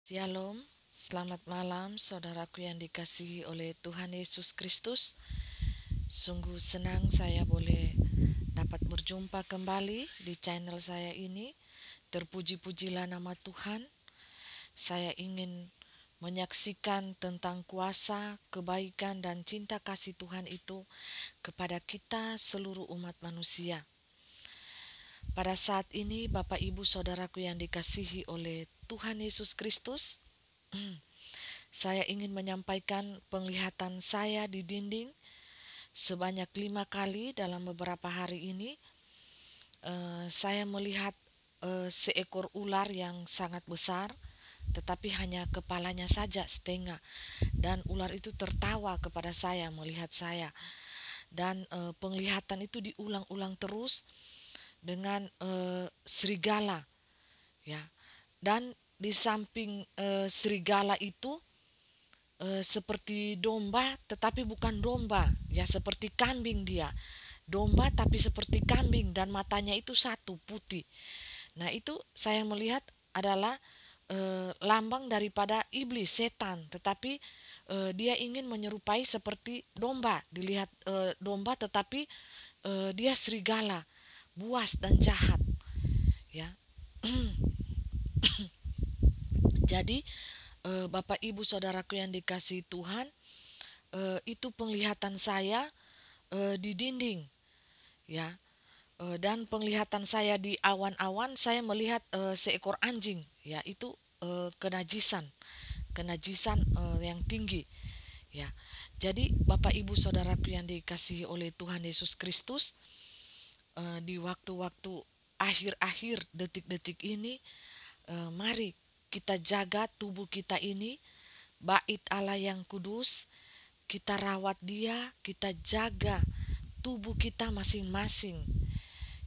Shalom, selamat malam saudaraku yang dikasihi oleh Tuhan Yesus Kristus. Sungguh senang saya boleh dapat berjumpa kembali di channel saya ini. Terpuji-pujilah nama Tuhan. Saya ingin menyaksikan tentang kuasa, kebaikan, dan cinta kasih Tuhan itu kepada kita seluruh umat manusia. Pada saat ini Bapak Ibu Saudaraku yang dikasihi oleh Tuhan Yesus Kristus, saya ingin menyampaikan penglihatan saya di dinding sebanyak 5 kali dalam beberapa hari ini. Saya melihat seekor ular yang sangat besar, tetapi hanya kepalanya saja setengah, dan ular itu tertawa kepada saya melihat saya. Dan penglihatan itu diulang-ulang terus dengan serigala, ya. Dan di samping serigala itu seperti domba, tetapi bukan domba, ya, seperti kambing dia. Domba tapi seperti kambing, dan matanya itu satu putih. Nah, itu saya melihat adalah lambang daripada iblis, setan, tetapi dia ingin menyerupai seperti domba. Dilihat domba, tetapi dia serigala, buas dan jahat, ya. Jadi Bapak Ibu Saudaraku yang dikasihi Tuhan, itu penglihatan saya di dinding, ya. Dan penglihatan saya di awan-awan, saya melihat seekor anjing, ya. Itu kenajisan yang tinggi, ya. Jadi Bapak Ibu Saudaraku yang dikasihi oleh Tuhan Yesus Kristus, di waktu-waktu akhir-akhir detik-detik ini, mari kita jaga tubuh kita ini, bait Allah yang kudus. Kita rawat dia, kita jaga tubuh kita masing-masing,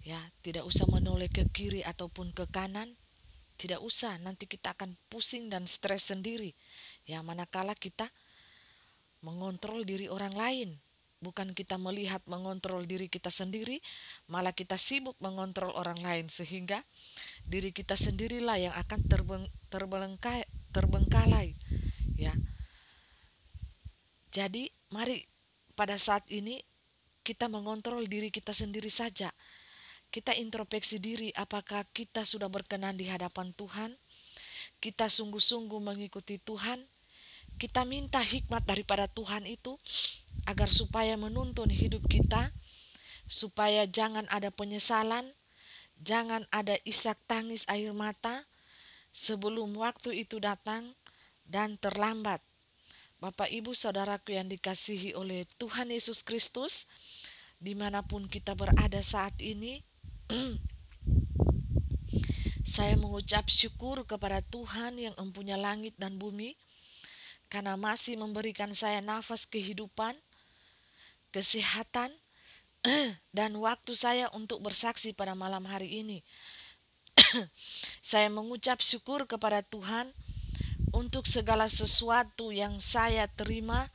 ya. Tidak usah menoleh ke kiri ataupun ke kanan, tidak usah, nanti kita akan pusing dan stres sendiri, ya, manakala kita mengontrol diri orang lain. Bukan kita melihat mengontrol diri kita sendiri, malah kita sibuk mengontrol orang lain, sehingga diri kita sendirilah yang akan terbengkalai, ya. Jadi mari pada saat ini kita mengontrol diri kita sendiri saja. Kita introspeksi diri, apakah kita sudah berkenan di hadapan Tuhan? Kita sungguh-sungguh mengikuti Tuhan. Kita minta hikmat daripada Tuhan itu agar supaya menuntun hidup kita, supaya jangan ada penyesalan, jangan ada isak tangis air mata sebelum waktu itu datang dan terlambat. Bapak Ibu Saudaraku yang dikasihi oleh Tuhan Yesus Kristus, dimanapun kita berada saat ini, saya mengucap syukur kepada Tuhan yang empunya langit dan bumi, karena masih memberikan saya nafas kehidupan, kesehatan, dan waktu saya untuk bersaksi pada malam hari ini. Saya mengucap syukur kepada Tuhan untuk segala sesuatu yang saya terima,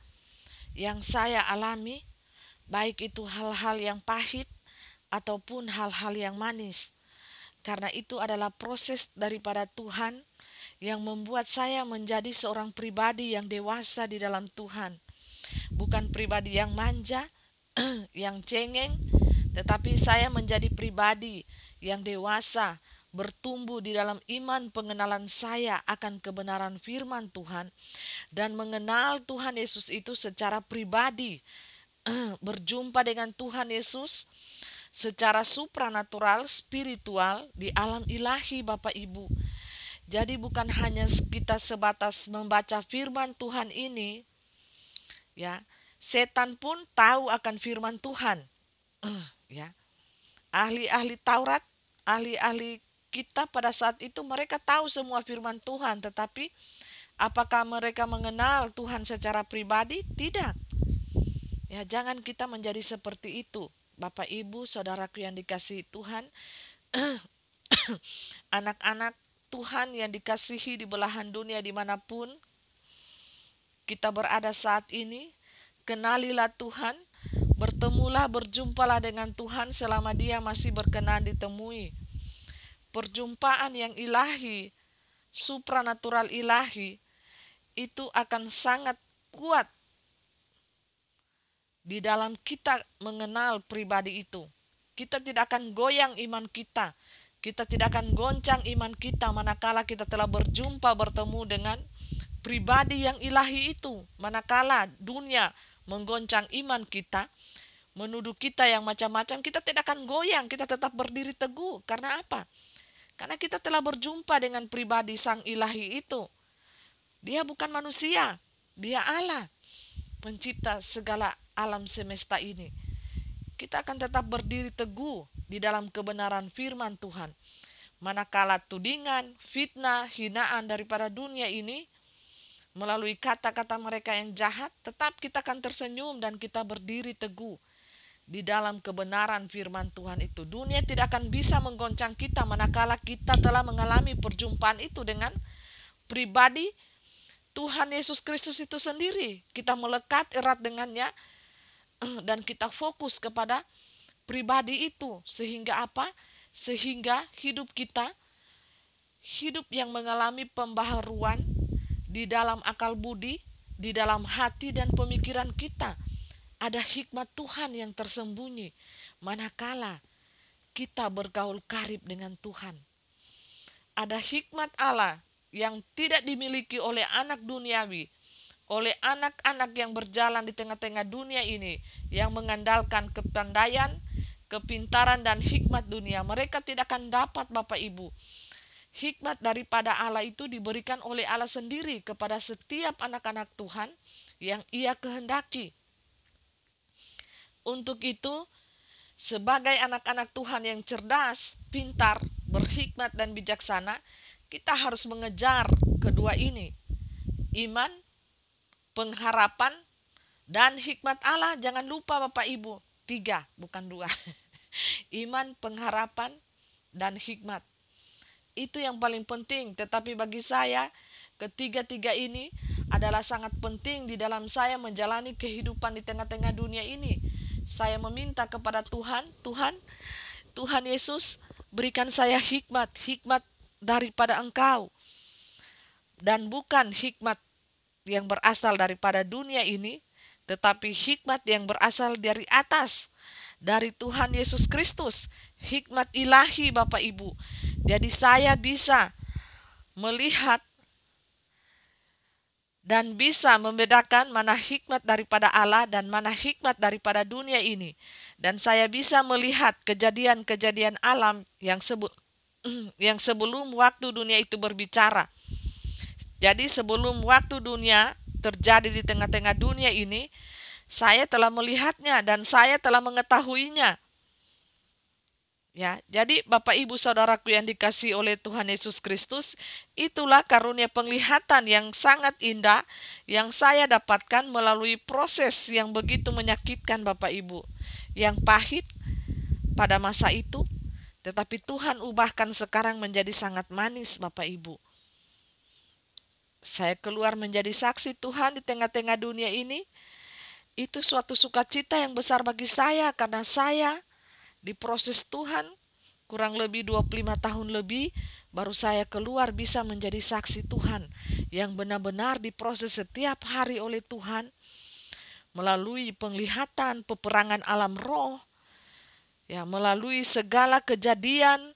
yang saya alami, baik itu hal-hal yang pahit ataupun hal-hal yang manis. Karena itu adalah proses daripada Tuhan yang membuat saya menjadi seorang pribadi yang dewasa di dalam Tuhan. Bukan pribadi yang manja, yang cengeng, tetapi saya menjadi pribadi yang dewasa, bertumbuh di dalam iman pengenalan saya akan kebenaran firman Tuhan, dan mengenal Tuhan Yesus itu secara pribadi, berjumpa dengan Tuhan Yesus secara supranatural, spiritual, di alam ilahi, Bapak Ibu. Jadi bukan hanya kita sebatas membaca firman Tuhan ini, ya. Setan pun tahu akan firman Tuhan, ya. Ahli-ahli Taurat, ahli-ahli kita pada saat itu, mereka tahu semua firman Tuhan, tetapi apakah mereka mengenal Tuhan secara pribadi? Tidak. Ya, jangan kita menjadi seperti itu. Bapak Ibu Saudaraku yang dikasihi Tuhan, anak-anak Tuhan yang dikasihi di belahan dunia dimanapun kita berada saat ini, kenalilah Tuhan, bertemulah, berjumpalah dengan Tuhan selama dia masih berkenan ditemui. Perjumpaan yang ilahi supranatural ilahi itu akan sangat kuat di dalam kita mengenal pribadi itu. Kita tidak akan goyang iman kita. Kita tidak akan goncang iman kita manakala kita telah berjumpa bertemu dengan pribadi yang ilahi itu. Manakala dunia menggoncang iman kita, menuduh kita yang macam-macam, kita tidak akan goyang, kita tetap berdiri teguh. Karena apa? Karena kita telah berjumpa dengan pribadi sang ilahi itu. Dia bukan manusia, dia Allah, pencipta segala alam semesta ini. Kita akan tetap berdiri teguh di dalam kebenaran firman Tuhan. Manakala tudingan, fitnah, hinaan daripada dunia ini, melalui kata-kata mereka yang jahat, tetap kita akan tersenyum dan kita berdiri teguh di dalam kebenaran firman Tuhan itu. Dunia tidak akan bisa menggoncang kita manakala kita telah mengalami perjumpaan itu dengan pribadi Tuhan Yesus Kristus itu sendiri. Kita melekat erat dengannya dan kita fokus kepada pribadi itu. Sehingga apa? Sehingga hidup kita, hidup yang mengalami pembaharuan di dalam akal budi, di dalam hati dan pemikiran kita. Ada hikmat Tuhan yang tersembunyi manakala kita bergaul karib dengan Tuhan. Ada hikmat Allah yang tidak dimiliki oleh anak duniawi, oleh anak-anak yang berjalan di tengah-tengah dunia ini, yang mengandalkan kepandaian, kepintaran dan hikmat dunia. Mereka tidak akan dapat, Bapak Ibu. Hikmat daripada Allah itu diberikan oleh Allah sendiri kepada setiap anak-anak Tuhan yang Ia kehendaki. Untuk itu, sebagai anak-anak Tuhan yang cerdas, pintar, berhikmat dan bijaksana, kita harus mengejar kedua ini. Iman, pengharapan, dan hikmat Allah. Jangan lupa Bapak Ibu, 3 bukan 2. Iman, pengharapan, dan hikmat. Itu yang paling penting. Tetapi bagi saya, ketiga-tiga ini adalah sangat penting di dalam saya menjalani kehidupan di tengah-tengah dunia ini. Saya meminta kepada Tuhan, Tuhan Yesus, berikan saya hikmat daripada Engkau. Dan bukan hikmat yang berasal daripada dunia ini, tetapi hikmat yang berasal dari atas, dari Tuhan Yesus Kristus. Hikmat ilahi Bapak Ibu. Jadi saya bisa melihat dan bisa membedakan mana hikmat daripada Allah dan mana hikmat daripada dunia ini. Dan saya bisa melihat kejadian-kejadian alam yang sebelum waktu dunia itu berbicara. Jadi sebelum waktu dunia terjadi di tengah-tengah dunia ini, saya telah melihatnya dan saya telah mengetahuinya. Ya, jadi Bapak Ibu Saudaraku yang dikasihi oleh Tuhan Yesus Kristus, itulah karunia penglihatan yang sangat indah yang saya dapatkan melalui proses yang begitu menyakitkan Bapak Ibu, yang pahit pada masa itu, tetapi Tuhan ubahkan sekarang menjadi sangat manis Bapak Ibu. Saya keluar menjadi saksi Tuhan di tengah-tengah dunia ini. Itu suatu sukacita yang besar bagi saya karena saya diproses Tuhan kurang lebih 25 tahun lebih baru saya keluar bisa menjadi saksi Tuhan yang benar-benar diproses setiap hari oleh Tuhan melalui penglihatan peperangan alam roh, ya, melalui segala kejadian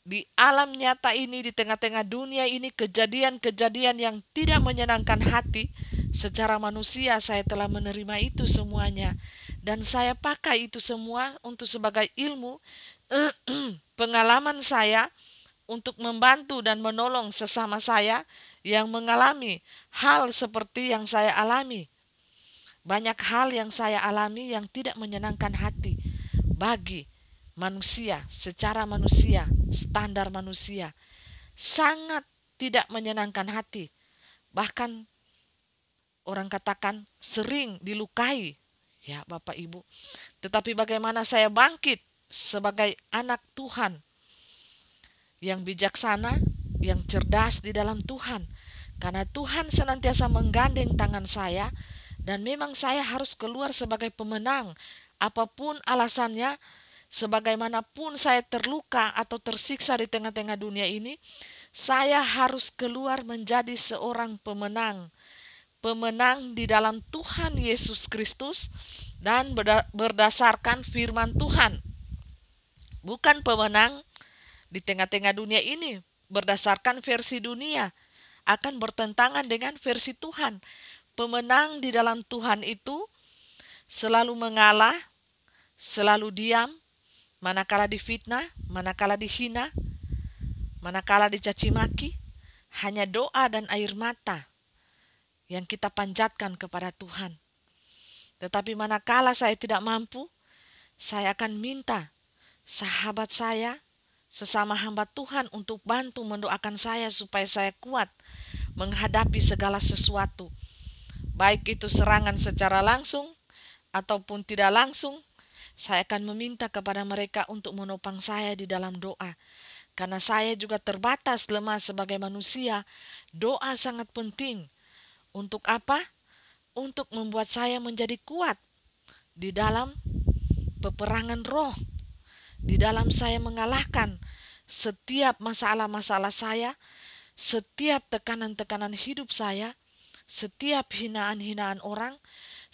di alam nyata ini, di tengah-tengah dunia ini, kejadian-kejadian yang tidak menyenangkan hati. Secara manusia saya telah menerima itu semuanya. Dan saya pakai itu semua untuk sebagai ilmu, pengalaman saya untuk membantu dan menolong sesama saya yang mengalami hal seperti yang saya alami. Banyak hal yang saya alami yang tidak menyenangkan hati bagi manusia, secara manusia, standar manusia. Sangat tidak menyenangkan hati. Bahkan orang katakan sering dilukai, ya Bapak Ibu. Tetapi bagaimana saya bangkit sebagai anak Tuhan yang bijaksana, yang cerdas di dalam Tuhan. Karena Tuhan senantiasa menggandeng tangan saya dan memang saya harus keluar sebagai pemenang. Apapun alasannya, sebagaimanapun saya terluka atau tersiksa di tengah-tengah dunia ini, Saya harus keluar menjadi seorang pemenang. Pemenang di dalam Tuhan Yesus Kristus dan berdasarkan firman Tuhan. Bukan pemenang di tengah-tengah dunia ini berdasarkan versi dunia, akan bertentangan dengan versi Tuhan. Pemenang di dalam Tuhan itu selalu mengalah, selalu diam, manakala difitnah, manakala dihina, manakala dicaci maki. Hanya doa dan air mata yang kita panjatkan kepada Tuhan. Tetapi manakala saya tidak mampu, saya akan minta sahabat saya, sesama hamba Tuhan, untuk bantu mendoakan saya supaya saya kuat menghadapi segala sesuatu. Baik itu serangan secara langsung ataupun tidak langsung, saya akan meminta kepada mereka untuk menopang saya di dalam doa. Karena saya juga terbatas lemah sebagai manusia, doa sangat penting. Untuk apa? Untuk membuat saya menjadi kuat di dalam peperangan roh, di dalam saya mengalahkan setiap masalah-masalah saya, setiap tekanan-tekanan hidup saya, setiap hinaan-hinaan orang,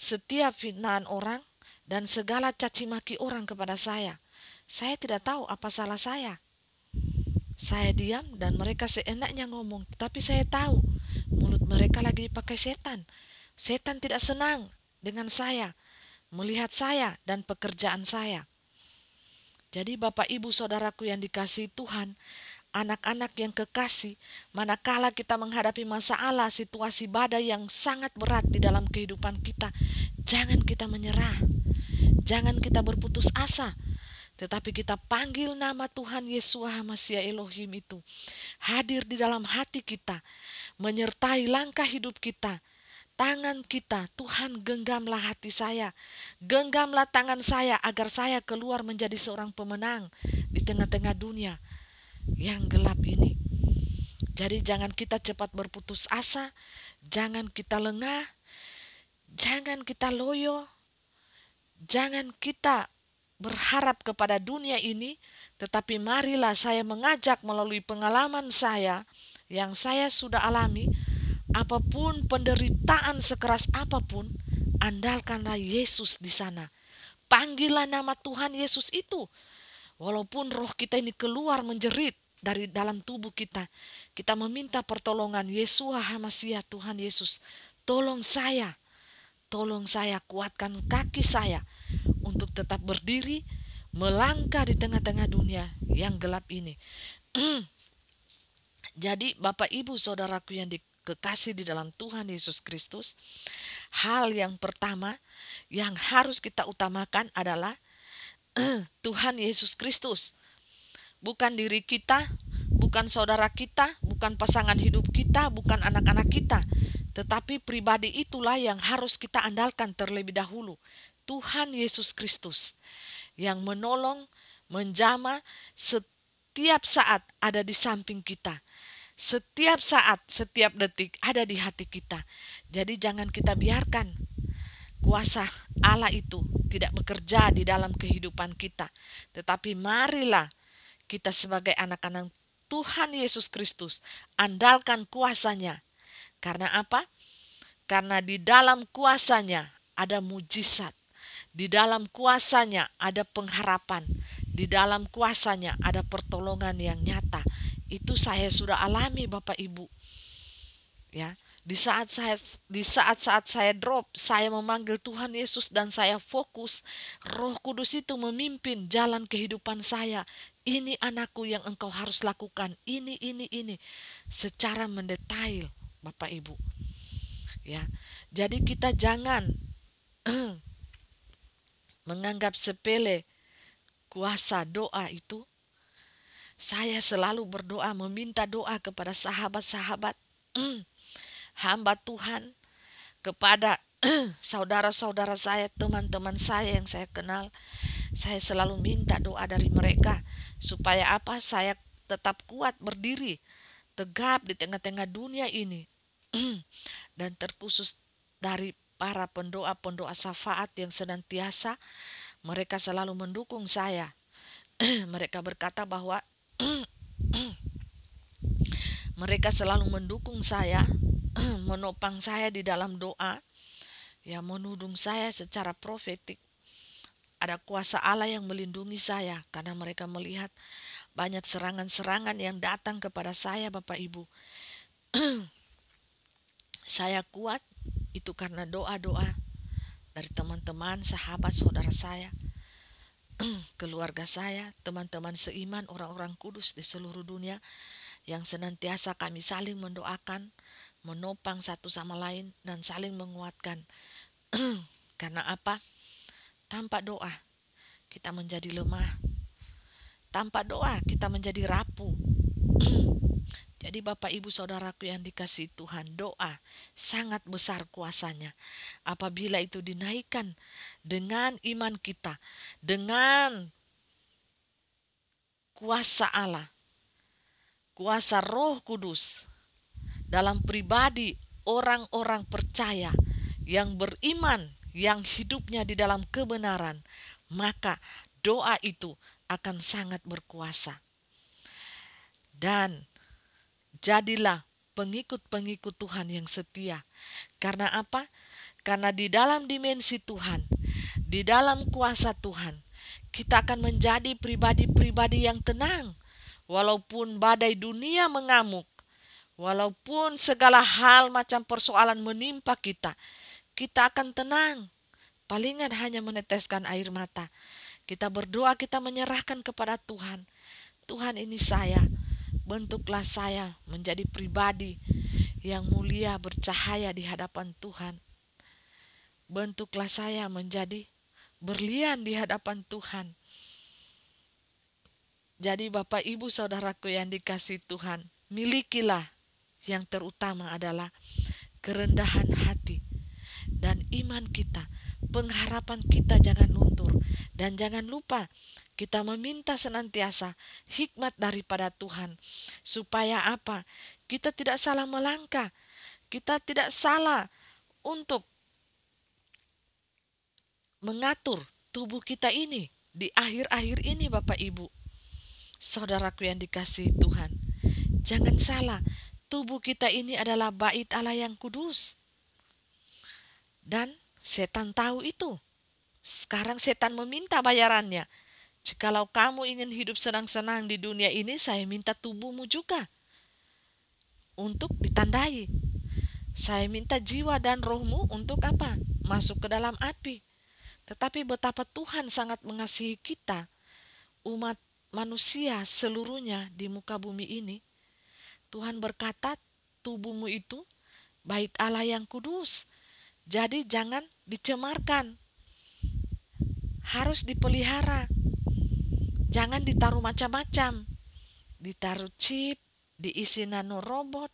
setiap hinaan orang, dan segala caci maki orang kepada saya. Saya tidak tahu apa salah saya. Saya diam dan mereka seenaknya ngomong, tapi saya tahu mulut mereka lagi dipakai setan. Setan tidak senang dengan saya, melihat saya dan pekerjaan saya. Jadi Bapak Ibu Saudaraku yang dikasihi Tuhan, anak-anak yang kekasih, manakala kita menghadapi masalah, situasi badai yang sangat berat di dalam kehidupan kita, jangan kita menyerah, jangan kita berputus asa, tetapi kita panggil nama Tuhan Yeshua HaMashiach Elohim itu hadir di dalam hati kita, menyertai langkah hidup kita, tangan kita. Tuhan, genggamlah hati saya, genggamlah tangan saya agar saya keluar menjadi seorang pemenang di tengah-tengah dunia yang gelap ini. Jadi jangan kita cepat berputus asa, jangan kita lengah, jangan kita loyo, jangan kita berharap kepada dunia ini, tetapi marilah saya mengajak melalui pengalaman saya yang saya sudah alami, apapun penderitaan sekeras apapun, andalkanlah Yesus di sana. Panggillah nama Tuhan Yesus itu. Walaupun roh kita ini keluar menjerit dari dalam tubuh kita, kita meminta pertolongan Yeshua HaMashiach Tuhan Yesus. Tolong saya, kuatkan kaki saya untuk tetap berdiri, melangkah di tengah-tengah dunia yang gelap ini. Jadi Bapak Ibu Saudaraku yang dikasihi di dalam Tuhan Yesus Kristus, hal yang pertama yang harus kita utamakan adalah Tuhan Yesus Kristus. Bukan diri kita, bukan saudara kita, bukan pasangan hidup kita, bukan anak-anak kita, tetapi pribadi itulah yang harus kita andalkan terlebih dahulu. Tuhan Yesus Kristus yang menolong, menjamah, setiap saat ada di samping kita. Setiap saat, setiap detik ada di hati kita. Jadi jangan kita biarkan kuasa Allah itu tidak bekerja di dalam kehidupan kita. Tetapi marilah kita sebagai anak-anak Tuhan Yesus Kristus andalkan kuasanya. Karena apa? Karena di dalam kuasanya ada mujizat. Di dalam kuasanya ada pengharapan. Di dalam kuasanya ada pertolongan yang nyata. Itu saya sudah alami Bapak Ibu. Ya, di saat-saat saya drop, saya memanggil Tuhan Yesus dan saya fokus, Roh Kudus itu memimpin jalan kehidupan saya. Ini anakku yang engkau harus lakukan, ini secara mendetail, Bapak Ibu. Ya. Jadi kita jangan menganggap sepele kuasa doa itu. Saya selalu berdoa, meminta doa kepada sahabat-sahabat hamba Tuhan, kepada saudara-saudara saya, teman-teman saya yang saya kenal. Saya selalu minta doa dari mereka supaya apa? Saya tetap kuat berdiri tegap di tengah-tengah dunia ini. Dan terkhusus dari para pendoa-pendoa syafaat yang senantiasa mereka selalu mendukung saya. Mereka berkata bahwa Mereka selalu mendukung saya, menopang saya di dalam doa, ya menudung saya secara profetik. Ada kuasa Allah yang melindungi saya karena mereka melihat banyak serangan-serangan yang datang kepada saya, Bapak Ibu. Saya kuat itu karena doa-doa dari teman-teman, sahabat, saudara saya, keluarga saya, teman-teman seiman, orang-orang kudus di seluruh dunia yang senantiasa kami saling mendoakan, menopang satu sama lain, dan saling menguatkan. Karena apa? Tanpa doa kita menjadi lemah. Tanpa doa kita menjadi rapuh. Jadi Bapak Ibu Saudaraku yang dikasihi Tuhan, doa sangat besar kuasanya. Apabila itu dinaikkan dengan iman kita, dengan kuasa Allah, kuasa Roh Kudus dalam pribadi orang-orang percaya yang beriman, yang hidupnya di dalam kebenaran, maka doa itu akan sangat berkuasa. Dan jadilah pengikut-pengikut Tuhan yang setia. Karena apa? Karena di dalam dimensi Tuhan, di dalam kuasa Tuhan, kita akan menjadi pribadi-pribadi yang tenang. Walaupun badai dunia mengamuk, walaupun segala hal macam persoalan menimpa kita, kita akan tenang. Palingan hanya meneteskan air mata. Kita berdoa, kita menyerahkan kepada Tuhan. Tuhan, ini saya, bentuklah saya menjadi pribadi yang mulia, bercahaya di hadapan Tuhan. Bentuklah saya menjadi berlian di hadapan Tuhan. Jadi Bapak Ibu Saudaraku yang dikasihi Tuhan, milikilah yang terutama adalah kerendahan hati dan iman kita. Pengharapan kita jangan luntur. Dan jangan lupa kita meminta senantiasa hikmat daripada Tuhan. Supaya apa? Kita tidak salah melangkah. Kita tidak salah untuk mengatur tubuh kita ini di akhir-akhir ini, Bapak Ibu. Saudaraku yang dikasihi Tuhan, jangan salah, tubuh kita ini adalah bait Allah yang kudus. Dan setan tahu itu. Sekarang setan meminta bayarannya. Jikalau kamu ingin hidup senang-senang di dunia ini, saya minta tubuhmu juga untuk ditandai. Saya minta jiwa dan rohmu untuk apa? Masuk ke dalam api. Tetapi betapa Tuhan sangat mengasihi kita, umat manusia seluruhnya di muka bumi ini. Tuhan berkata, tubuhmu itu bait Allah yang kudus. Jadi jangan dicemarkan. Harus dipelihara. Jangan ditaruh macam-macam. Ditaruh chip, diisi nanorobot,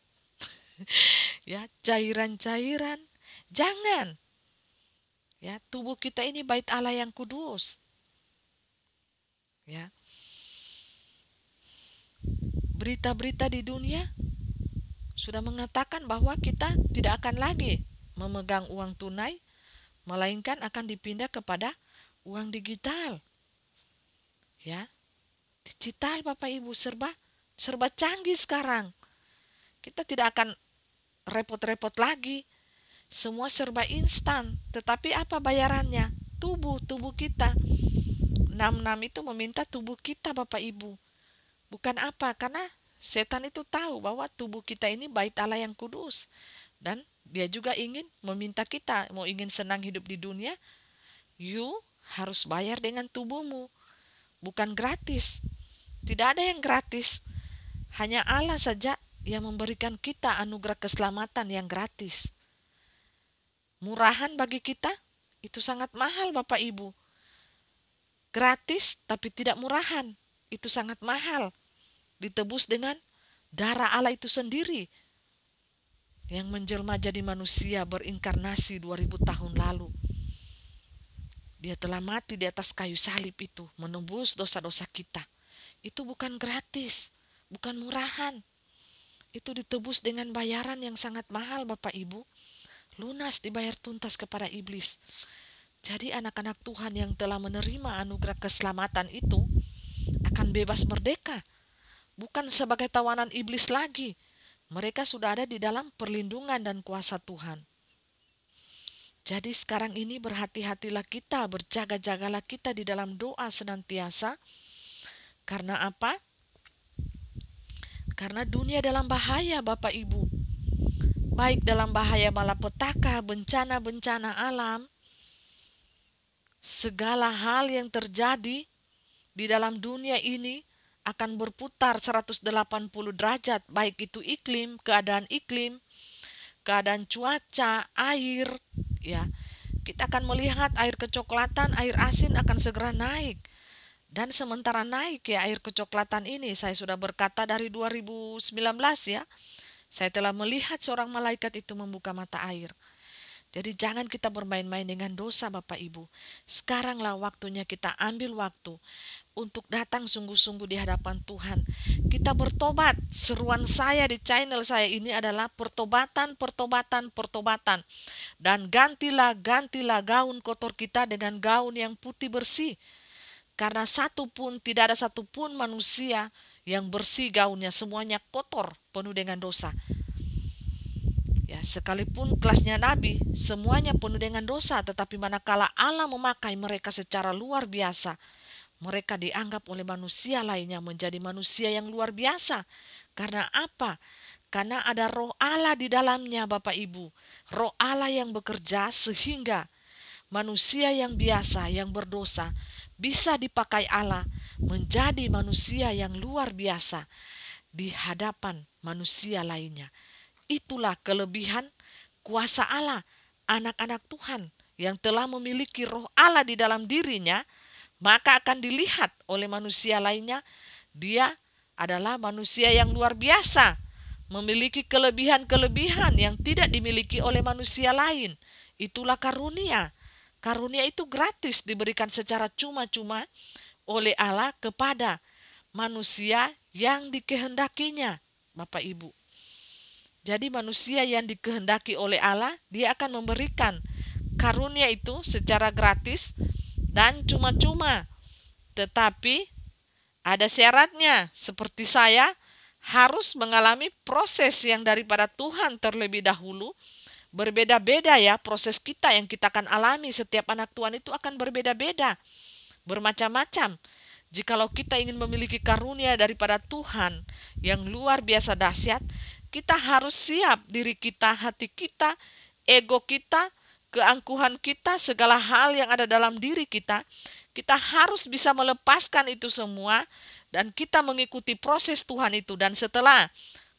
ya, cairan-cairan. Jangan. Ya, tubuh kita ini bait Allah yang kudus. Ya. Berita-berita di dunia sudah mengatakan bahwa kita tidak akan lagi memegang uang tunai, melainkan akan dipindah kepada uang digital. Ya. Digital Bapak Ibu, serba canggih sekarang. Kita tidak akan repot-repot lagi. Semua serba instan. Tetapi apa bayarannya? Tubuh kita. 66 itu meminta tubuh kita, Bapak Ibu. Bukan apa? Karena setan itu tahu bahwa tubuh kita ini bait Allah yang kudus. Dan dia juga ingin meminta kita, mau ingin senang hidup di dunia, you harus bayar dengan tubuhmu. Bukan gratis. Tidak ada yang gratis. Hanya Allah saja yang memberikan kita anugerah keselamatan yang gratis. Murahan bagi kita, itu sangat mahal Bapak Ibu. Gratis tapi tidak murahan, itu sangat mahal. Ditebus dengan darah Allah itu sendiri yang menjelma jadi manusia berinkarnasi 2000 tahun lalu. Dia telah mati di atas kayu salib itu, menebus dosa-dosa kita. Itu bukan gratis, bukan murahan. Itu ditebus dengan bayaran yang sangat mahal Bapak Ibu. Lunas dibayar tuntas kepada iblis. Jadi anak-anak Tuhan yang telah menerima anugerah keselamatan itu akan bebas merdeka. Bukan sebagai tawanan iblis lagi. Mereka sudah ada di dalam perlindungan dan kuasa Tuhan. Jadi sekarang ini berhati-hatilah kita, berjaga-jagalah kita di dalam doa senantiasa. Karena apa? Karena dunia dalam bahaya, Bapak Ibu. Baik dalam bahaya malapetaka, bencana-bencana alam, segala hal yang terjadi di dalam dunia ini akan berputar 180 derajat, baik itu iklim, keadaan cuaca, air, ya. Kita akan melihat air kecoklatan, air asin akan segera naik. Dan sementara naik ya air kecoklatan ini, saya sudah berkata dari 2019 ya, saya telah melihat seorang malaikat itu membuka mata air. Jadi jangan kita bermain-main dengan dosa Bapak Ibu. Sekaranglah waktunya kita ambil waktu untuk datang sungguh-sungguh di hadapan Tuhan. Kita bertobat. Seruan saya di channel saya ini adalah pertobatan. Dan gantilah gaun kotor kita dengan gaun yang putih bersih. Karena tidak ada satupun manusia yang bersih gaunnya, semuanya kotor, penuh dengan dosa. Ya, sekalipun kelasnya Nabi, semuanya penuh dengan dosa, tetapi manakala Allah memakai mereka secara luar biasa, mereka dianggap oleh manusia lainnya menjadi manusia yang luar biasa. Karena apa? Karena ada roh Allah di dalamnya Bapak Ibu. Roh Allah yang bekerja sehingga manusia yang biasa, yang berdosa, bisa dipakai Allah menjadi manusia yang luar biasa di hadapan manusia lainnya. Itulah kelebihan kuasa Allah, anak-anak Tuhan yang telah memiliki roh Allah di dalam dirinya, maka akan dilihat oleh manusia lainnya, dia adalah manusia yang luar biasa, memiliki kelebihan-kelebihan yang tidak dimiliki oleh manusia lain. Itulah karunia. Karunia itu gratis, diberikan secara cuma-cuma oleh Allah kepada manusia yang dikehendakinya, Bapak Ibu. Jadi manusia yang dikehendaki oleh Allah, dia akan memberikan karunia itu secara gratis dan cuma-cuma. Tetapi ada syaratnya, seperti saya harus mengalami proses yang daripada Tuhan terlebih dahulu. Berbeda-beda ya proses kita yang kita akan alami. Setiap anak Tuhan itu akan berbeda-beda, bermacam-macam. Jikalau kita ingin memiliki karunia daripada Tuhan yang luar biasa dahsyat, kita harus siap diri kita, hati kita, ego kita, keangkuhan kita, segala hal yang ada dalam diri kita. Kita harus bisa melepaskan itu semua dan kita mengikuti proses Tuhan itu. Dan setelah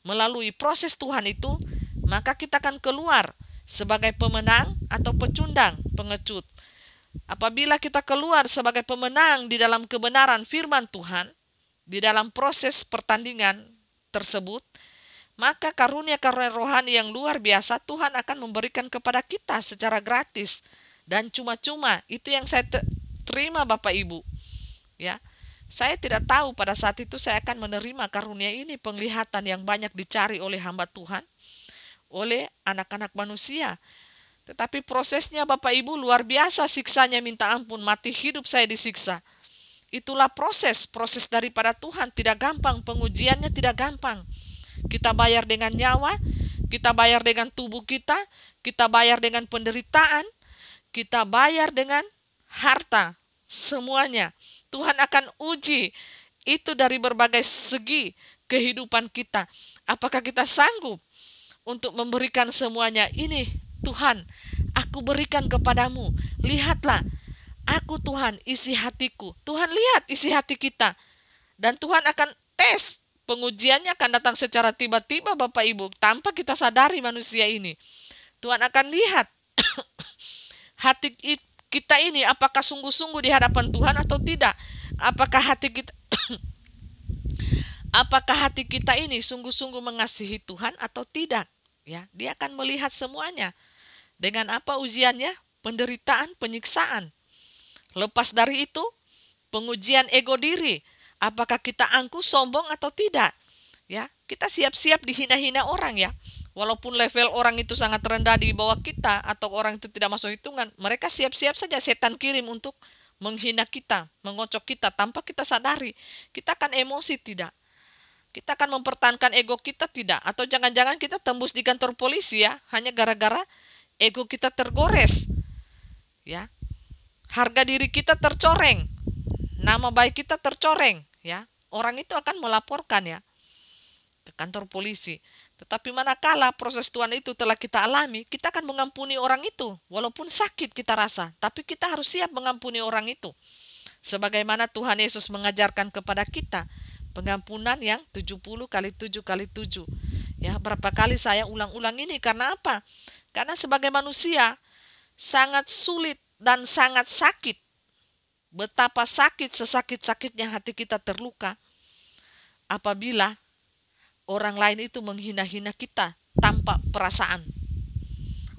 melalui proses Tuhan itu, maka kita akan keluar sebagai pemenang atau pecundang, pengecut. Apabila kita keluar sebagai pemenang di dalam kebenaran firman Tuhan, di dalam proses pertandingan tersebut, maka karunia-karunia rohani yang luar biasa Tuhan akan memberikan kepada kita secara gratis dan cuma-cuma. Itu yang saya terima Bapak Ibu. Ya, saya tidak tahu pada saat itu saya akan menerima karunia ini, penglihatan yang banyak dicari oleh hamba Tuhan, oleh anak-anak manusia. Tetapi prosesnya Bapak Ibu luar biasa, siksanya minta ampun, mati hidup saya disiksa. Itulah proses daripada Tuhan, tidak gampang, pengujiannya tidak gampang. Kita bayar dengan nyawa, kita bayar dengan tubuh kita bayar dengan penderitaan, kita bayar dengan harta, semuanya. Tuhan akan uji itu dari berbagai segi kehidupan kita. Apakah kita sanggup untuk memberikan semuanya? Ini Tuhan, aku berikan kepadamu. Lihatlah, aku Tuhan, isi hatiku. Tuhan lihat isi hati kita. Dan Tuhan akan tes. Pengujiannya akan datang secara tiba-tiba Bapak Ibu, tanpa kita sadari manusia ini. Tuhan akan lihat hati kita ini apakah sungguh-sungguh di hadapan Tuhan atau tidak. Apakah hati kita ini sungguh-sungguh mengasihi Tuhan atau tidak. Ya, dia akan melihat semuanya. Dengan apa ujiannya? Penderitaan, penyiksaan. Lepas dari itu, pengujian ego diri. Apakah kita angkuh, sombong atau tidak? Ya, kita siap-siap dihina-hina orang ya. Walaupun level orang itu sangat rendah di bawah kita atau orang itu tidak masuk hitungan, mereka siap-siap saja setan kirim untuk menghina kita, mengocok kita tanpa kita sadari. Kita akan emosi tidak. Kita akan mempertahankan ego kita tidak? Atau jangan-jangan kita tembus di kantor polisi ya, hanya gara-gara ego kita tergores. Ya. Harga diri kita tercoreng. Nama baik kita tercoreng, ya. Orang itu akan melaporkan ya ke kantor polisi. Tetapi manakala proses Tuhan itu telah kita alami, kita akan mengampuni orang itu. Walaupun sakit kita rasa, tapi kita harus siap mengampuni orang itu. Sebagaimana Tuhan Yesus mengajarkan kepada kita, pengampunan yang 70 kali 7 kali 7. Ya, berapa kali saya ulang-ulang ini karena apa? Karena sebagai manusia sangat sulit dan sangat sakit. Betapa sakit sesakit-sakitnya hati kita terluka apabila orang lain itu menghina-hina kita tanpa perasaan.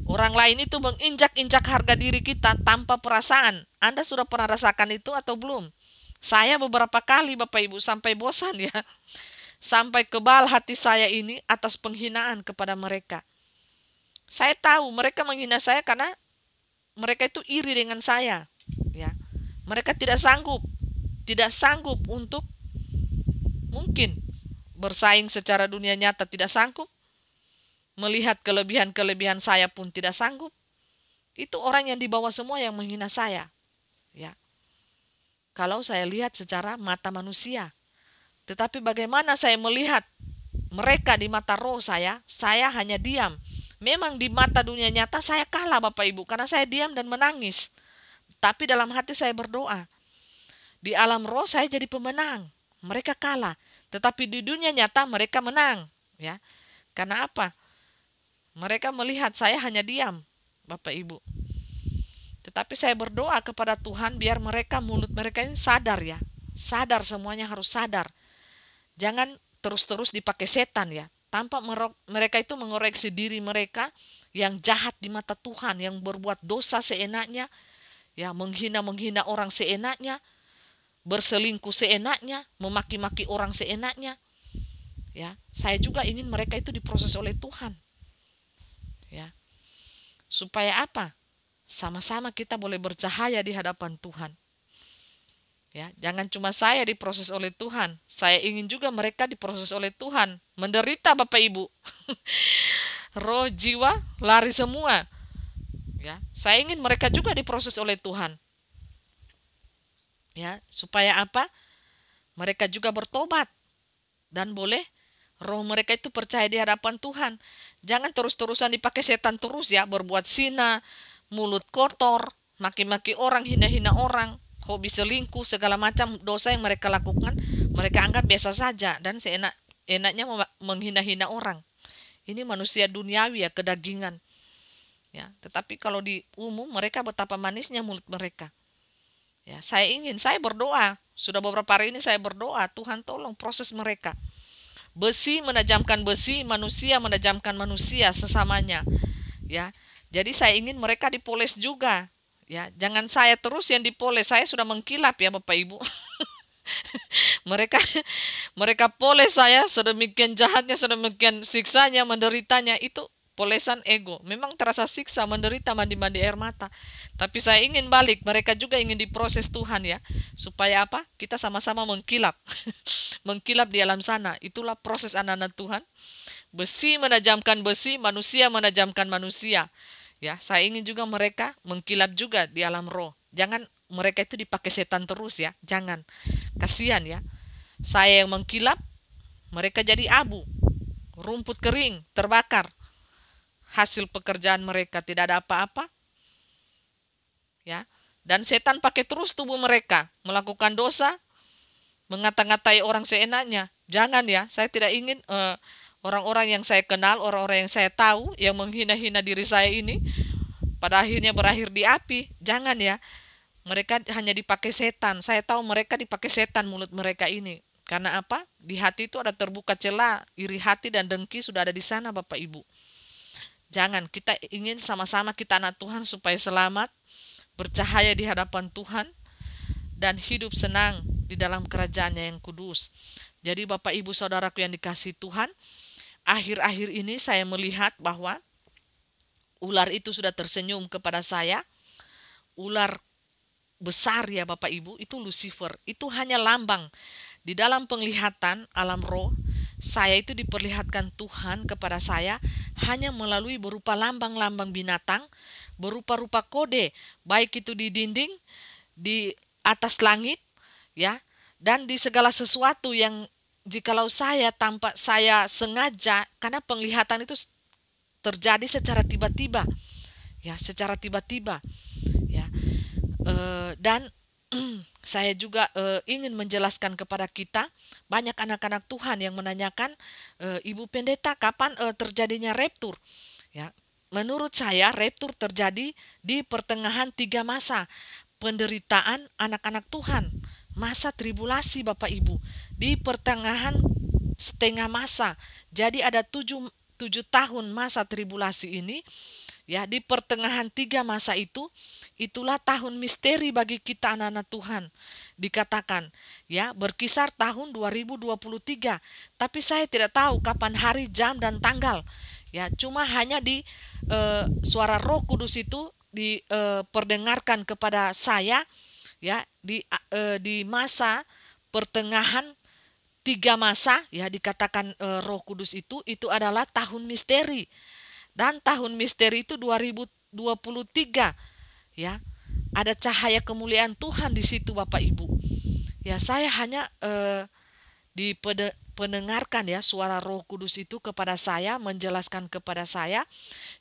Orang lain itu menginjak-injak harga diri kita tanpa perasaan. Anda sudah pernah rasakan itu atau belum? Saya beberapa kali Bapak Ibu sampai bosan ya. Sampai kebal hati saya ini atas penghinaan kepada mereka. Saya tahu mereka menghina saya karena mereka itu iri dengan saya. Ya. Mereka tidak sanggup untuk mungkin bersaing secara dunia nyata, tidak sanggup. Melihat kelebihan-kelebihan saya pun tidak sanggup. Itu orang yang di bawah semua yang menghina saya. Ya. Kalau saya lihat secara mata manusia. Tetapi bagaimana saya melihat mereka di mata roh saya hanya diam. Memang di mata dunia nyata saya kalah Bapak Ibu, karena saya diam dan menangis. Tapi dalam hati saya berdoa. Di alam roh saya jadi pemenang. Mereka kalah. Tetapi di dunia nyata mereka menang. Ya. Karena apa? Mereka melihat saya hanya diam, Bapak Ibu. Tetapi saya berdoa kepada Tuhan biar mulut mereka ini sadar ya. Sadar, semuanya harus sadar. Jangan terus-terus dipakai setan ya. Tanpa mereka itu mengoreksi diri mereka yang jahat di mata Tuhan, yang berbuat dosa seenaknya, ya, menghina orang seenaknya, berselingkuh seenaknya, memaki-maki orang seenaknya. Ya, saya juga ingin mereka itu diproses oleh Tuhan. Ya. Supaya apa? Sama-sama kita boleh bercahaya di hadapan Tuhan. Ya, jangan cuma saya diproses oleh Tuhan. Saya ingin juga mereka diproses oleh Tuhan. Menderita Bapak Ibu. Roh, jiwa, lari semua. Ya, saya ingin mereka juga diproses oleh Tuhan. Ya, supaya apa? Mereka juga bertobat. Dan boleh roh mereka itu percaya di hadapan Tuhan. Jangan terus-terusan dipakai setan terus ya. Berbuat zina, mulut kotor, maki-maki orang, hina-hina orang, hobi selingkuh, segala macam dosa yang mereka lakukan, mereka anggap biasa saja dan seenaknya menghina-hina orang. Ini manusia duniawi ya, kedagingan. Ya, tetapi kalau di umum mereka betapa manisnya mulut mereka. Ya, saya berdoa, sudah beberapa hari ini saya berdoa, Tuhan tolong proses mereka. Besi menajamkan besi, manusia menajamkan manusia sesamanya. Ya. Jadi saya ingin mereka dipoles juga. Ya, jangan saya terus yang dipoles. Saya sudah mengkilap ya Bapak Ibu. mereka poles saya sedemikian jahatnya, sedemikian siksanya, menderitanya. Itu polesan ego. Memang terasa siksa, menderita, mandi-mandi air mata. Tapi saya ingin balik. Mereka juga ingin diproses Tuhan ya. Supaya apa? Kita sama-sama mengkilap. Mengkilap di alam sana. Itulah proses anak-anak Tuhan. Besi menajamkan besi, manusia menajamkan manusia. Ya, saya ingin juga mereka mengkilap juga di alam roh. Jangan mereka itu dipakai setan terus ya. Jangan. Kasihan ya. Saya yang mengkilap, mereka jadi abu. Rumput kering, terbakar. Hasil pekerjaan mereka tidak ada apa-apa. Ya. Dan setan pakai terus tubuh mereka melakukan dosa, mengata-ngatai orang seenaknya. Jangan ya. Saya tidak ingin orang-orang yang saya kenal, orang-orang yang saya tahu, yang menghina-hina diri saya ini, pada akhirnya berakhir di api. Jangan ya. Mereka hanya dipakai setan. Saya tahu mereka dipakai setan mulut mereka ini. Karena apa? Di hati itu ada terbuka celah, iri hati dan dengki sudah ada di sana Bapak Ibu. Jangan, kita ingin sama-sama kita anak Tuhan supaya selamat, bercahaya di hadapan Tuhan, dan hidup senang di dalam kerajaannya yang kudus. Jadi Bapak Ibu Saudaraku yang dikasihi Tuhan, akhir-akhir ini saya melihat bahwa ular itu sudah tersenyum kepada saya. Ular besar ya Bapak Ibu, itu Lucifer. Itu hanya lambang. Di dalam penglihatan alam roh, saya itu diperlihatkan Tuhan kepada saya hanya melalui berupa lambang-lambang binatang, berupa-rupa kode, baik itu di dinding, di atas langit, ya, dan di segala sesuatu yang jikalau saya tanpa saya sengaja, karena penglihatan itu terjadi secara tiba-tiba, ya, secara tiba-tiba, ya. Dan saya juga ingin menjelaskan kepada kita, banyak anak-anak Tuhan yang menanyakan, Ibu Pendeta, kapan terjadinya raptur? Ya, menurut saya raptur terjadi di pertengahan 3 masa penderitaan anak-anak Tuhan, masa tribulasi Bapak Ibu, di pertengahan setengah masa. Jadi ada 7 tahun masa tribulasi ini, ya, di pertengahan 3 masa itu, itulah tahun misteri bagi kita anak-anak Tuhan. Dikatakan, ya, berkisar tahun 2023. Tapi saya tidak tahu kapan hari, jam, dan tanggal. Ya, cuma hanya di suara Roh Kudus itu diperdengarkan kepada saya, ya, di masa pertengahan 3 masa, ya, dikatakan Roh Kudus itu adalah tahun misteri. Dan tahun misteri itu 2023, ya. Ada cahaya kemuliaan Tuhan di situ Bapak Ibu. Ya, saya hanya pendengarkan, ya, suara Roh Kudus itu kepada saya, menjelaskan kepada saya.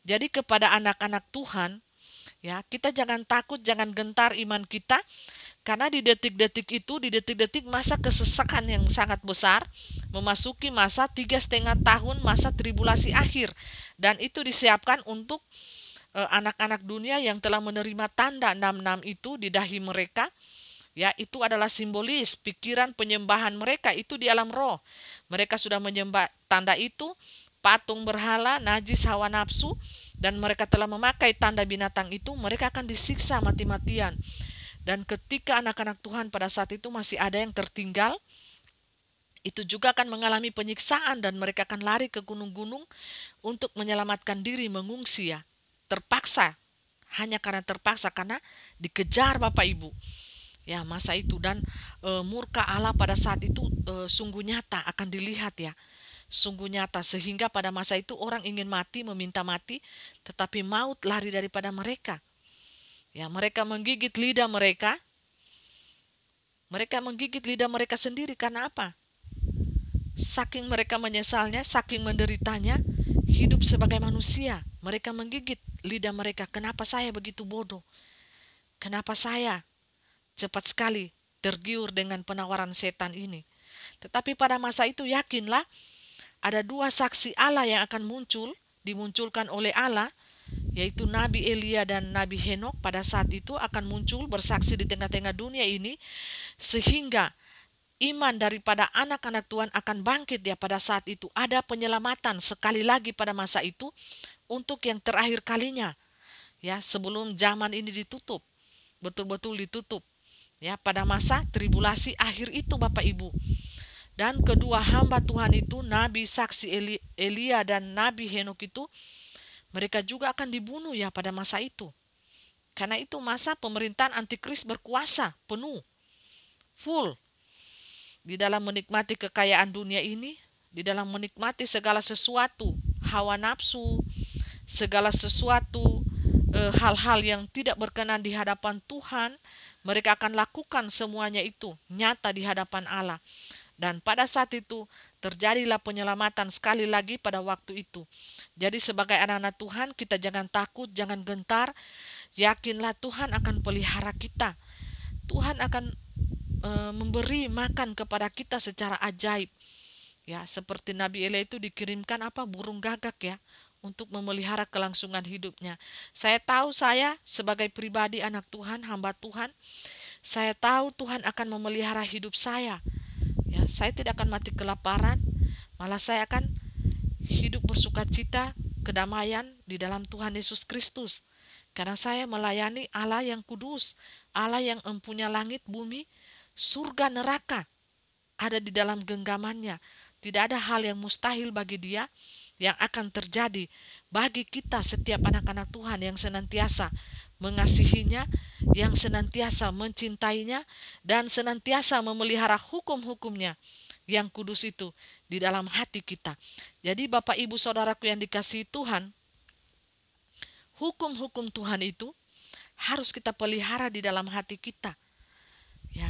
Jadi kepada anak-anak Tuhan, ya, kita jangan takut, jangan gentar iman kita, karena di detik-detik itu, di detik-detik masa kesesakan yang sangat besar, memasuki masa 3,5 tahun masa tribulasi akhir. Dan itu disiapkan untuk anak-anak dunia yang telah menerima tanda 66 itu di dahi mereka. Ya, itu adalah simbolis pikiran penyembahan mereka itu di alam roh. Mereka sudah menyembah tanda itu, patung berhala, najis hawa nafsu, dan mereka telah memakai tanda binatang itu, mereka akan disiksa mati-matian. Dan ketika anak-anak Tuhan pada saat itu masih ada yang tertinggal, itu juga akan mengalami penyiksaan dan mereka akan lari ke gunung-gunung untuk menyelamatkan diri, mengungsi, ya. Terpaksa, hanya karena terpaksa, karena dikejar Bapak Ibu. Ya, masa itu, dan murka Allah pada saat itu sungguh nyata akan dilihat, ya. Sungguh nyata, sehingga pada masa itu orang ingin mati, meminta mati, tetapi maut lari daripada mereka. Ya, mereka menggigit lidah mereka. Mereka menggigit lidah mereka sendiri karena apa? Saking mereka menyesalnya, saking menderitanya, hidup sebagai manusia. Mereka menggigit lidah mereka. Kenapa saya begitu bodoh? Kenapa saya cepat sekali tergiur dengan penawaran setan ini? Tetapi pada masa itu yakinlah, ada 2 saksi Allah yang akan dimunculkan oleh Allah, yaitu Nabi Elia dan Nabi Henok. Pada saat itu akan muncul bersaksi di tengah-tengah dunia ini, sehingga iman daripada anak-anak Tuhan akan bangkit, ya. Pada saat itu ada penyelamatan sekali lagi pada masa itu, untuk yang terakhir kalinya, ya, sebelum zaman ini ditutup, betul-betul ditutup, ya, pada masa tribulasi akhir itu Bapak Ibu. Dan kedua hamba Tuhan itu, Nabi saksi Elia dan Nabi Henok itu, mereka juga akan dibunuh, ya, pada masa itu. Karena itu masa pemerintahan antikris berkuasa penuh, full, di dalam menikmati kekayaan dunia ini, di dalam menikmati segala sesuatu, hawa nafsu, segala sesuatu, hal-hal yang tidak berkenan di hadapan Tuhan. Mereka akan lakukan semuanya itu nyata di hadapan Allah. Dan pada saat itu terjadilah penyelamatan sekali lagi pada waktu itu. Jadi sebagai anak-anak Tuhan, kita jangan takut, jangan gentar. Yakinlah Tuhan akan pelihara kita. Tuhan akan memberi makan kepada kita secara ajaib. Ya, seperti Nabi Elia itu dikirimkan burung gagak, ya, untuk memelihara kelangsungan hidupnya. Saya tahu, saya sebagai pribadi anak Tuhan, hamba Tuhan, saya tahu Tuhan akan memelihara hidup saya. Ya, saya tidak akan mati kelaparan, malah saya akan hidup bersukacita, kedamaian di dalam Tuhan Yesus Kristus. Karena saya melayani Allah yang kudus, Allah yang empunya langit, bumi, surga, neraka, ada di dalam genggamannya. Tidak ada hal yang mustahil bagi Dia yang akan terjadi bagi kita setiap anak-anak Tuhan yang senantiasa mengasihinya, yang senantiasa mencintainya, dan senantiasa memelihara hukum-hukumnya. yang kudus itu di dalam hati kita. Jadi Bapak Ibu Saudaraku yang dikasihi Tuhan, hukum-hukum Tuhan itu harus kita pelihara di dalam hati kita, ya.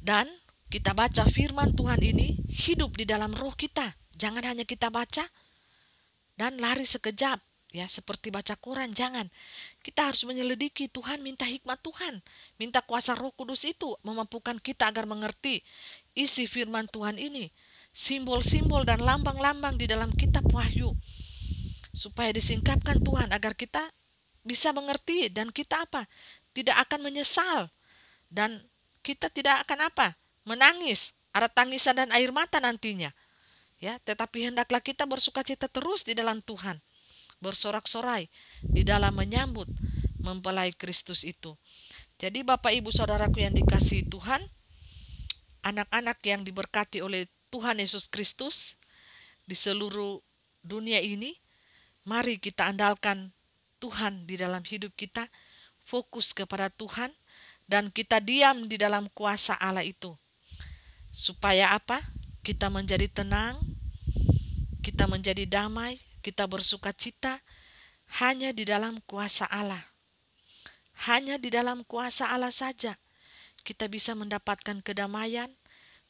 Dan kita baca firman Tuhan ini hidup di dalam roh kita. Jangan hanya kita baca dan lari sekejap, ya, seperti baca Quran. Jangan. Kita harus menyelidiki Tuhan, minta hikmat Tuhan, minta kuasa Roh Kudus itu memampukan kita agar mengerti isi firman Tuhan ini, simbol-simbol dan lambang-lambang di dalam kitab Wahyu, supaya disingkapkan Tuhan agar kita bisa mengerti dan kita apa? Tidak akan menyesal dan kita tidak akan apa? Menangis, ada tangisan dan air mata nantinya. Ya, tetapi hendaklah kita bersukacita terus di dalam Tuhan, bersorak-sorai di dalam menyambut mempelai Kristus itu. Jadi Bapak Ibu Saudaraku yang dikasihi Tuhan, anak-anak yang diberkati oleh Tuhan Yesus Kristus di seluruh dunia ini, mari kita andalkan Tuhan di dalam hidup kita, fokus kepada Tuhan, dan kita diam di dalam kuasa Allah itu. Supaya apa? Kita menjadi tenang, kita menjadi damai, kita bersukacita hanya di dalam kuasa Allah. Hanya di dalam kuasa Allah saja kita bisa mendapatkan kedamaian,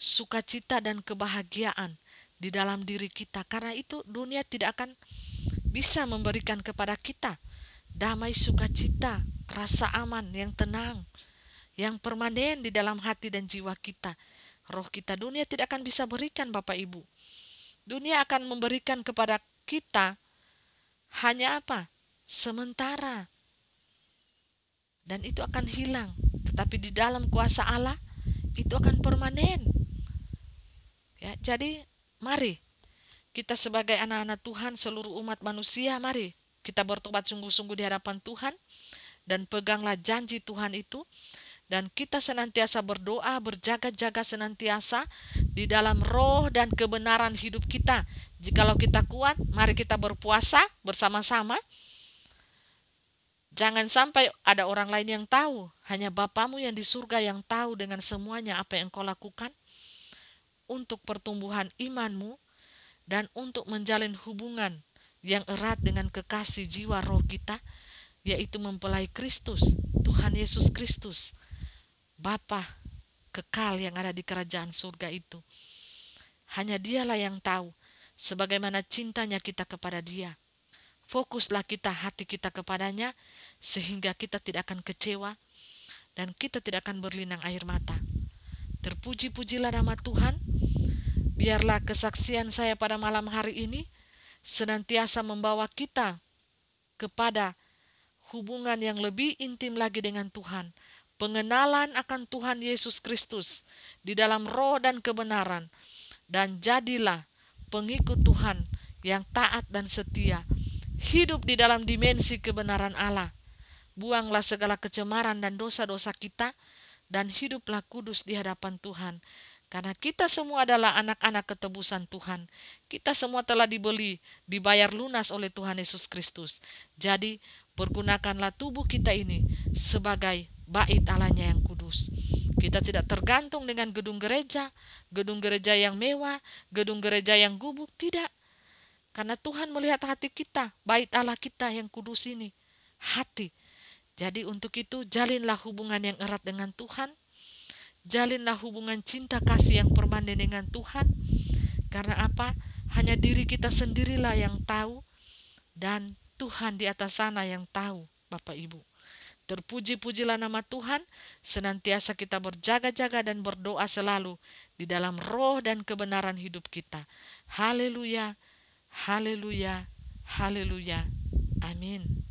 sukacita dan kebahagiaan di dalam diri kita. Karena itu dunia tidak akan bisa memberikan kepada kita damai, sukacita, rasa aman yang tenang, yang permanen di dalam hati dan jiwa kita. Roh kita, dunia tidak akan bisa berikan, Bapak Ibu. Dunia akan memberikan kepada kita hanya apa? Sementara. Dan itu akan hilang. Tetapi di dalam kuasa Allah itu akan permanen. Ya, jadi mari kita sebagai anak-anak Tuhan, seluruh umat manusia, mari kita bertobat sungguh-sungguh di hadapan Tuhan dan peganglah janji Tuhan itu. Dan kita senantiasa berdoa, berjaga-jaga senantiasa di dalam roh dan kebenaran hidup kita. Jikalau kita kuat, mari kita berpuasa bersama-sama. Jangan sampai ada orang lain yang tahu. Hanya Bapamu yang di surga yang tahu dengan semuanya apa yang kau lakukan untuk pertumbuhan imanmu dan untuk menjalin hubungan yang erat dengan kekasih jiwa roh kita, yaitu mempelai Kristus, Tuhan Yesus Kristus, Bapa kekal yang ada di kerajaan surga itu. Hanya Dialah yang tahu sebagaimana cintanya kita kepada Dia. Fokuslah kita, hati kita kepadanya, sehingga kita tidak akan kecewa dan kita tidak akan berlinang air mata. Terpuji-pujilah nama Tuhan. Biarlah kesaksian saya pada malam hari ini senantiasa membawa kita kepada hubungan yang lebih intim lagi dengan Tuhan. Pengenalan akan Tuhan Yesus Kristus di dalam roh dan kebenaran. Dan jadilah pengikut Tuhan yang taat dan setia. Hidup di dalam dimensi kebenaran Allah. Buanglah segala kecemaran dan dosa-dosa kita dan hiduplah kudus di hadapan Tuhan. Karena kita semua adalah anak-anak ketebusan Tuhan. Kita semua telah dibeli, dibayar lunas oleh Tuhan Yesus Kristus. Jadi pergunakanlah tubuh kita ini sebagai bait Allahnya yang kudus. Kita tidak tergantung dengan gedung gereja yang mewah, gedung gereja yang gubuk, tidak. Karena Tuhan melihat hati kita, bait Allah kita yang kudus ini, hati. Jadi untuk itu jalinlah hubungan yang erat dengan Tuhan, jalinlah hubungan cinta kasih yang permanen dengan Tuhan. Karena apa? Hanya diri kita sendirilah yang tahu, dan Tuhan di atas sana yang tahu, Bapak Ibu. Terpuji-pujilah nama Tuhan, senantiasa kita berjaga-jaga dan berdoa selalu di dalam roh dan kebenaran hidup kita. Haleluya, haleluya, haleluya. Amin.